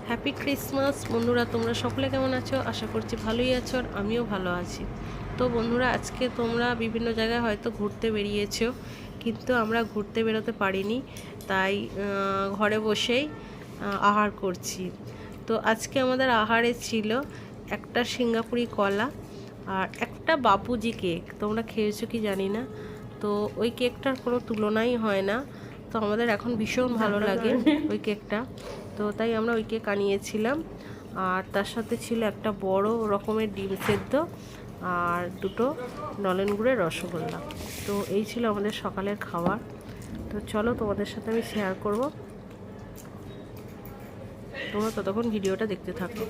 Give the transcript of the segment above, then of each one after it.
Happy Christmas বন্ধুরা, তোমরা সকলে কেমন আছো? আশা করছি ভালোই আছো, আর আমিও ভালো আছি। তো বন্ধুরা, আজকে তোমরা বিভিন্ন জায়গায় হয়তো ঘুরতে বেরিয়েছো, কিন্তু আমরা ঘুরতে বেরোতে পারিনি, তাই ঘরে বসেই আহার করছি। তো আজকে আমাদের আহারে ছিল একটা সিঙ্গাপুরি কলা আর একটা বাপুজি কেক। তোমরা খেয়েছো কি জানি না, তো ওই কেকটার কোনো তুলনাই হয় না। তো আমাদের এখন ভীষণ ভালো লাগে ওই কেকটা, তো তাই আমরা ওই কেক আনিয়েছিলাম। আর তার সাথে ছিল একটা বড় রকমের ডিম সেদ্ধ আর দুটো নলেন গুড়ের রসগোল্লা। তো এই ছিল আমাদের সকালের খাবার। তো চলো তোমাদের সাথে আমি শেয়ার করব, তোমরা ততক্ষণ ভিডিওটা দেখতে থাকো।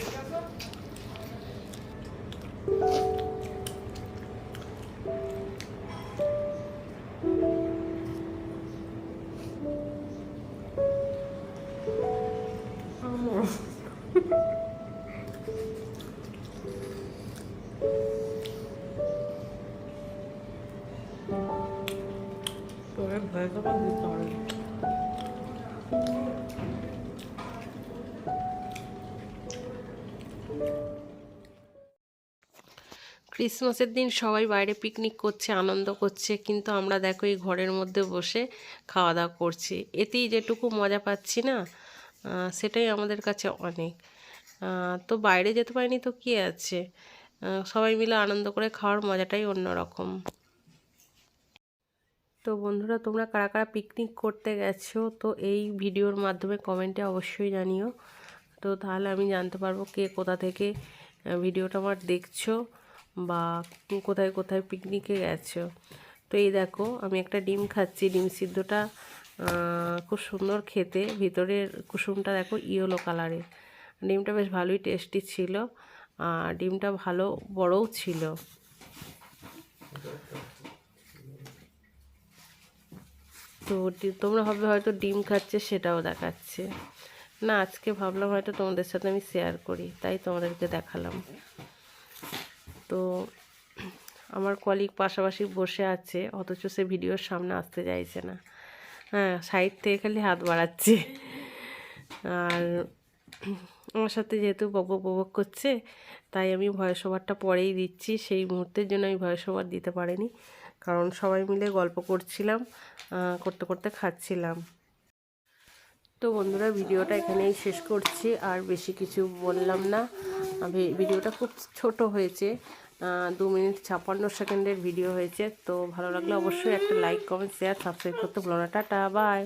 ক্রিসমাসের দিন সবাই বাইরে পিকনিক করছে, আনন্দ করছে, কিন্তু আমরা দেখো এই ঘরের মধ্যে বসে খাওয়া দাওয়া করছি। এতেই যেটুকু মজা পাচ্ছি না, সেটাই আমাদের কাছে অনেক। তো বাইরে যেতে পারিনি তো কী আছে, সবাই মিলে আনন্দ করে খাওয়ার মজাটাই অন্যরকম। তো বন্ধুরা, তোমরা কারা কারা পিকনিক করতে গেছো, তো এই ভিডিওর মাধ্যমে কমেন্টে অবশ্যই জানিও। তো তাহলে আমি জানতে পারবো কে কোথা থেকে ভিডিওটা আমার দেখছো বা কোথায় কোথায় পিকনিকে গেছো। তো এই দেখো, আমি একটা ডিম খাচ্ছি। ডিম সিদ্ধটা খুব সুন্দর খেতে, ভিতরের কুসুমটা দেখো ইয়েলো কালারের। ডিমটা বেশ ভালোই টেস্টি ছিল, আর ডিমটা ভালো বড়ও ছিল। তো তোমরা ভাবে হয়তো ডিম খাচ্ছে, সেটাও দেখাচ্ছে না। আজকে ভাবলাম হয়তো তোমাদের সাথে আমি শেয়ার করি, তাই তোমাদেরকে দেখালাম। তো আমার কলিগ পাশাপাশি বসে আছে, অথচ সে ভিডিওর সামনে আসতে চাইছে না। হ্যাঁ, সাইড থেকে খালি হাত বাড়াচ্ছে। আর আমার সাথে যেহেতু বকবক বকবক করছে, তাই আমি ভয়েস ওভারটা পরেই দিচ্ছি। সেই মুহূর্তের জন্য আমি ভয়েস ওভার দিতে পারিনি, কারণ সবাই মিলে গল্প করছিলাম, করতে করতে খাচ্ছিলাম। তো বন্ধুরা, ভিডিওটা এখানেই শেষ করছি, আর বেশি কিছু বললাম না। ভিডিওটা খুব ছোট হয়েছে, 2 মিনিট 56 সেকেন্ডের ভিডিও হয়েছে। তো ভালো লাগলে অবশ্যই একটা লাইক, কমেন্ট, শেয়ার, সাবস্ক্রাইব করতে ভুলো না। Tata, by.